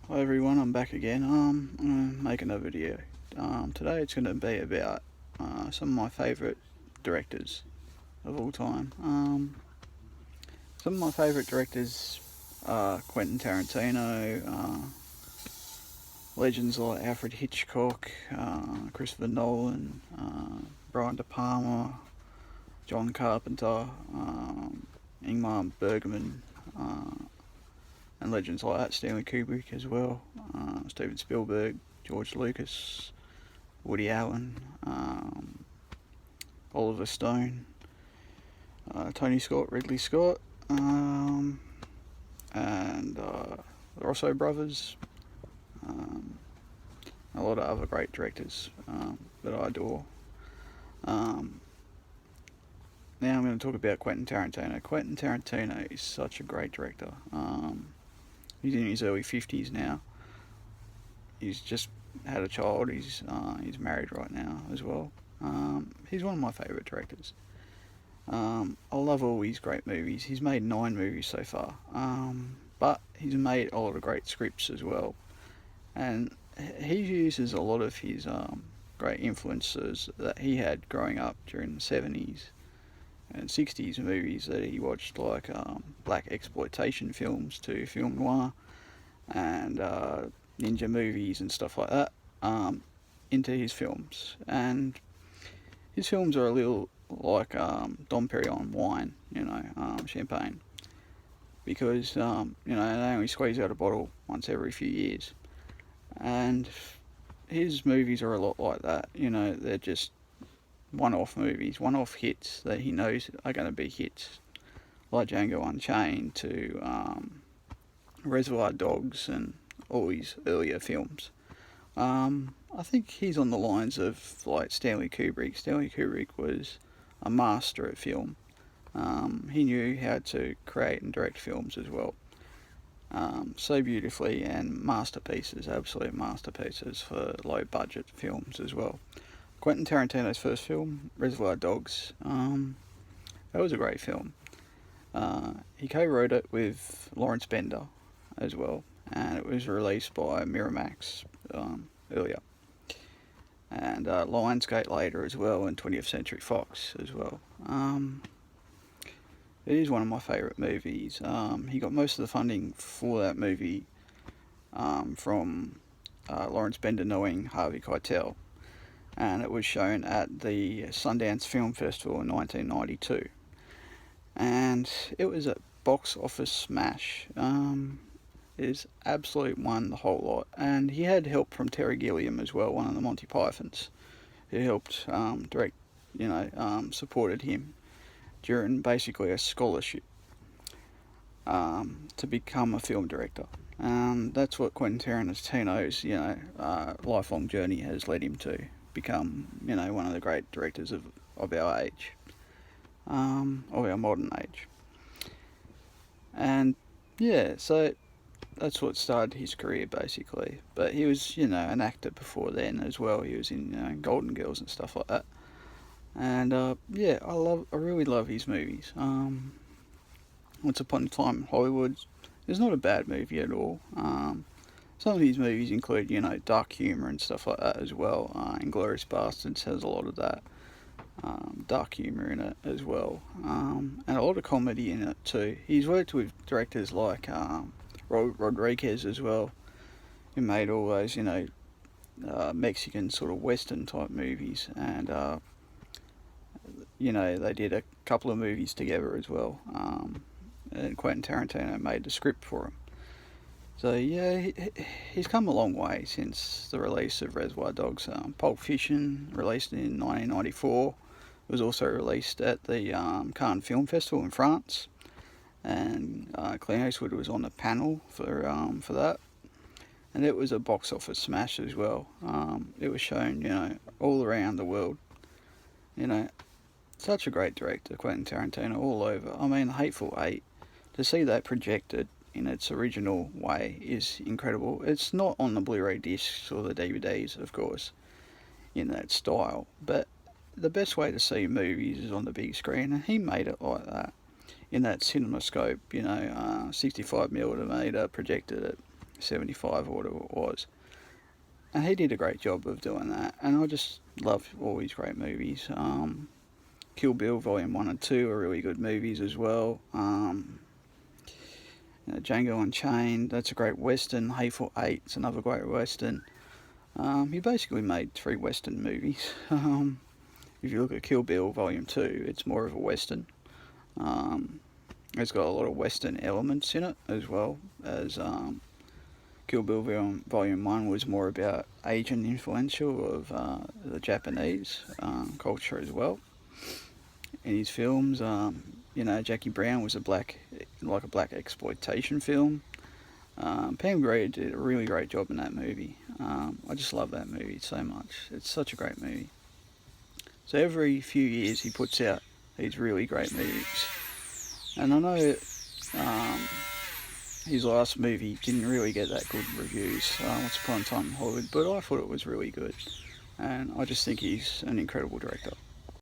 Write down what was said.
Hi everyone, I'm back again. I'm gonna make another video. Today it's gonna be about some of my favourite directors of all time. Some of my favourite directors are Quentin Tarantino, legends like Alfred Hitchcock, Christopher Nolan, Brian De Palma, John Carpenter, Ingmar Bergman, and legends like that, Stanley Kubrick as well, Steven Spielberg, George Lucas, Woody Allen, Oliver Stone, Tony Scott, Ridley Scott, and the Rosso brothers, um, a lot of other great directors that I adore. Um, Now I'm going to talk about Quentin Tarantino. Quentin Tarantino is such a great director. He's in his early 50s now. He's just had a child. He's married right now as well. He's one of my favourite directors. I love all his great movies. He's made 9 movies so far, but he's made a lot of great scripts as well. And he uses a lot of his great influences that he had growing up during the 70s and 60s movies that he watched, like black exploitation films to film noir and ninja movies and stuff like that, into his films. And his films are a little like Dom Perignon wine, champagne, because they only squeeze out a bottle once every few years. And his movies are a lot like that. They're just one-off movies, one-off hits that he knows are going to be hits, like Django Unchained to Reservoir Dogs and all his earlier films. I think he's on the lines of like Stanley Kubrick. Stanley Kubrick was a master at film. He knew how to create and direct films as well, so beautifully, and masterpieces, absolute masterpieces for low budget films as well. Quentin Tarantino's first film, Reservoir Dogs, that was a great film. He co-wrote it with Lawrence Bender as well, and it was released by Miramax earlier, and Lionsgate later as well, and 20th Century Fox as well. It is one of my favourite movies. He got most of the funding for that movie from Lawrence Bender knowing Harvey Keitel, and it was shown at the Sundance Film Festival in 1992. And it was a box office smash. It is absolute one the whole lot. And he had help from Terry Gilliam as well, one of the Monty Pythons, who helped direct, supported him during basically a scholarship to become a film director. That's what Quentin Tarantino's, lifelong journey has led him to become, one of the great directors of our age, of our modern age. And yeah, so that's what started his career basically. But he was, an actor before then as well. He was in Golden Girls and stuff like that. And I really love his movies. Once Upon a Time in Hollywood is not a bad movie at all. Some of his movies include, dark humour and stuff like that as well. Inglourious Basterds has a lot of that dark humour in it as well, and a lot of comedy in it too. He's worked with directors like Rodriguez as well, who made all those, Mexican sort of Western type movies, and they did a couple of movies together as well. And Quentin Tarantino made the script for him. So yeah, he's come a long way since the release of Reservoir Dogs. Pulp Fiction, released in 1994, was also released at the Cannes Film Festival in France, and Clint Eastwood was on the panel for that, and it was a box office smash as well. It was shown, all around the world. Such a great director, Quentin Tarantino, all over. I mean, Hateful Eight, to see that projected in its original way is incredible. It's not on the Blu-ray discs or the DVDs, of course, in that style, but the best way to see movies is on the big screen, and he made it like that in that CinemaScope, 65mm projected it 75 or whatever it was. And he did a great job of doing that. And I just love all his great movies. Kill Bill Volume 1 and 2 are really good movies as well. Django Unchained, that's a great western. Hateful Eight, it's another great western. He basically made 3 western movies. If you look at Kill Bill Volume 2, it's more of a western. It's got a lot of western elements in it, as well as Kill Bill Volume 1 was more about Asian influential of the Japanese culture as well. In his films, Jackie Brown was a black exploitation film. Pam Grier did a really great job in that movie. I just love that movie so much. It's such a great movie. So every few years he puts out these really great movies. And I know his last movie didn't really get that good reviews, Once Upon a Time in Hollywood, but I thought it was really good. And I just think he's an incredible director.